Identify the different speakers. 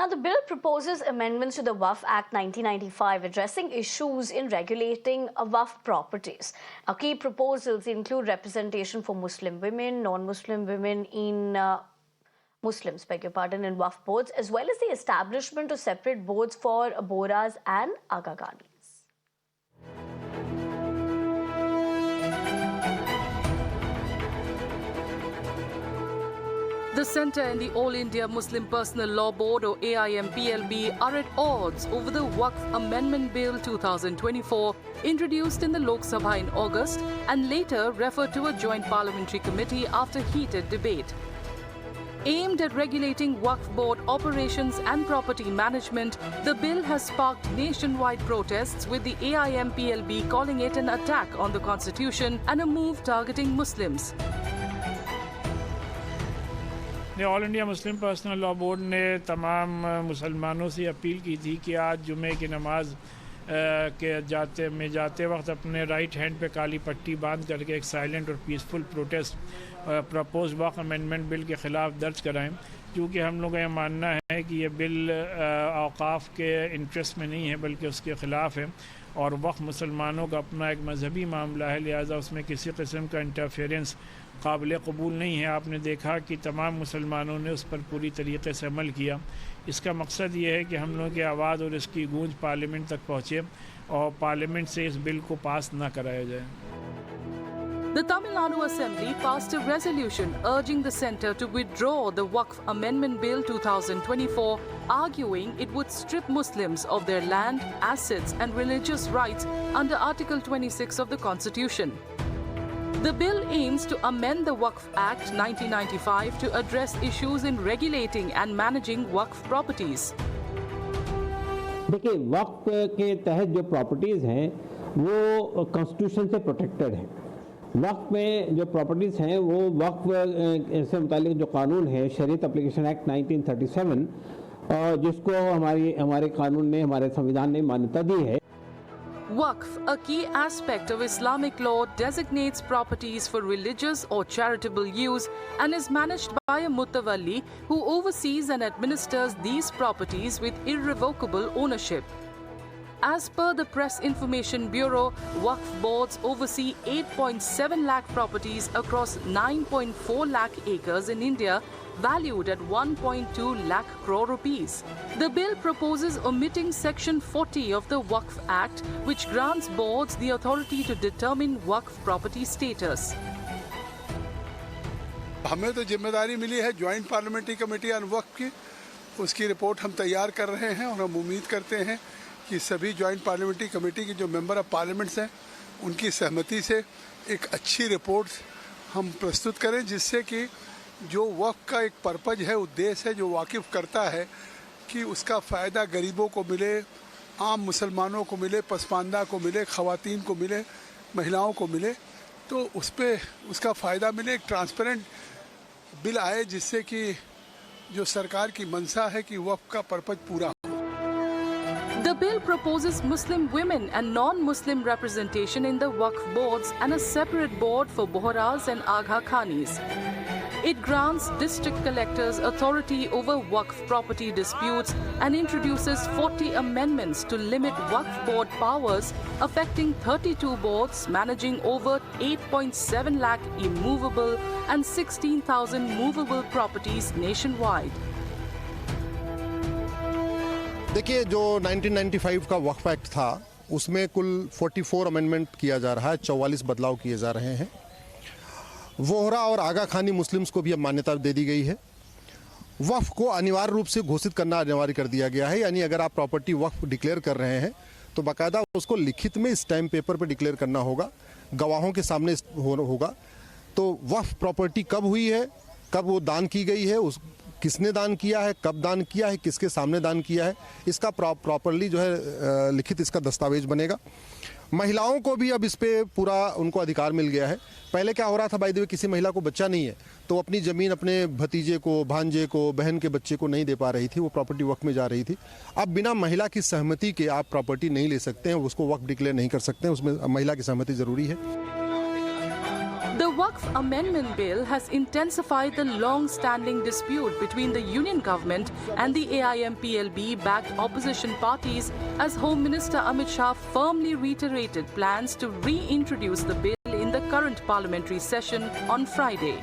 Speaker 1: Now, the bill proposes amendments to the Waqf Act 1995 addressing issues in regulating Waqf properties. Now, key proposals include representation for Muslim women, non-Muslim women in Muslims, beg your pardon, in Waqf boards, as well as the establishment of separate boards for Bohras and Aga Khanis.
Speaker 2: The Centre and the All India Muslim Personal Law Board, or AIMPLB, are at odds over the Waqf Amendment Bill 2024, introduced in the Lok Sabha in August and later referred to a joint parliamentary committee after heated debate. Aimed at regulating Waqf board operations and property management, the bill has sparked nationwide protests, with the AIMPLB calling it an attack on the constitution and a move targeting Muslims.
Speaker 3: All India Muslim personal law board ने तमाम मुसलमानों से appeal की थी कि आज जुमे की नमाज जाते वक्त अपने राइट हैंड पे काली पट्टी बांध करके एक साइलेंट और पीसफुल प्रोटेस्ट प्रपोज वक़्फ़ अमेंडमेंट बिल के ख़िलाफ़ दर्ज कराएं, क्योंकि हम लोग का ये मानना है कि ये बिल औक़ाफ़ के इंटरेस्ट में नहीं है बल्कि उसके ख़िलाफ़ है और वक़्फ़ मुसलमानों का अपना एक मजहबी मामला है, लिहाजा उसमें किसी किस्म का इंटरफेरेंस काबिल कबूल नहीं है। आपने देखा कि तमाम मुसलमानों ने उस पर पूरी तरीके से अमल किया। इसका मकसद ये है कि हम लोगों की आवाज़ और इसकी गूंज पार्लियामेंट तक पहुँचे और पार्लियामेंट से इस बिल को पास ना कराया जाए।
Speaker 2: The Tamil Nadu Assembly passed a resolution urging the centre to withdraw the Waqf Amendment Bill 2024, arguing it would strip Muslims of their land, assets and religious rights under Article 26 of the Constitution. The bill aims to amend the Waqf Act 1995 to address issues in regulating and managing Waqf properties.
Speaker 4: देखिए, वक्फ के तहत जो properties हैं वो constitution से protected हैं। वक्फ में जो प्रॉपर्टीज़ हैं वो वक्फ से मुतालिक जो कानून है, शरीयत एप्लीकेशन एक्ट 1937, जिसको हमारे कानून ने, हमारे संविधान ने मान्यता दी है।
Speaker 2: Waqf, a key aspect of Islamic law, designates properties for religious or charitable use and is managed by a mutawalli who oversees and administers these properties with irrevocable ownership. As per the Press Information Bureau, Waqf boards oversee 8.7 lakh properties across 9.4 lakh acres in India, valued at 1.2 lakh crore rupees. The bill proposes omitting Section 40 of the Waqf Act, which grants boards the authority to determine Waqf property status.
Speaker 5: हमें तो जिम्मेदारी मिली है joint parliamentary committee on वक्फ की, उसकी report हम तैयार कर रहे हैं और हम उम्मीद करते हैं कि सभी ज्वाइंट पार्लियामेंट्री कमेटी के जो मेंबर ऑफ पार्लियामेंट्स हैं उनकी सहमति से एक अच्छी रिपोर्ट हम प्रस्तुत करें, जिससे कि जो वक्फ का एक पर्पज है, उद्देश्य है, जो वाकिफ़ करता है कि उसका फ़ायदा गरीबों को मिले, आम मुसलमानों को मिले, पसमानदा को मिले, ख़वातीन को मिले, महिलाओं को मिले, तो उस पर उसका फ़ायदा मिले। एक ट्रांसपेरेंट बिल आए जिससे कि जो सरकार की मंशा है कि वक्फ का पर्पज पूरा हो।
Speaker 2: The bill proposes Muslim women and non-Muslim representation in the Waqf boards and a separate board for Bohras and Aga Khanis. It grants district collectors authority over Waqf property disputes and introduces 40 amendments to limit Waqf board powers, affecting 32 boards managing over 8.7 lakh immovable and 16,000 movable properties nationwide.
Speaker 6: देखिए, जो 1995 का वक्फ act था उसमें कुल 44 amendment किया जा रहा है, 44 बदलाव किए जा रहे हैं। वोहरा और आगा खानी मुस्लिम्स को भी अब मान्यता दे दी गई है। वक्फ को अनिवार्य रूप से घोषित करना अनिवार्य कर दिया गया है, यानी अगर आप प्रॉपर्टी वक्फ डिक्लेयर कर रहे हैं तो बाकायदा उसको लिखित में स्टैम्प पेपर पर डिक्लेयर करना होगा, गवाहों के सामने होगा। तो वक्फ प्रॉपर्टी कब हुई है, कब वो दान की गई है, किसने दान किया है, कब दान किया है, किसके सामने दान किया है, इसका प्रॉपरली जो है लिखित इसका दस्तावेज बनेगा। महिलाओं को भी अब इस पे पूरा उनको अधिकार मिल गया है। पहले क्या हो रहा था, बाय द वे, किसी महिला को बच्चा नहीं है तो अपनी ज़मीन अपने भतीजे को, भांजे को, बहन के बच्चे को नहीं दे पा रही थी, वो प्रॉपर्टी वक्फ में जा रही थी। अब बिना महिला की सहमति के आप प्रॉपर्टी नहीं ले सकते हैं, उसको वक्फ डिक्लेयर नहीं कर सकते हैं, उसमें महिला की सहमति ज़रूरी है।
Speaker 2: The Waqf Waqf Amendment Bill has intensified the long-standing dispute between the Union government and the AIM-PLB-backed opposition parties as Home Minister Amit Shah firmly reiterated plans to reintroduce the bill in the current parliamentary session on Friday.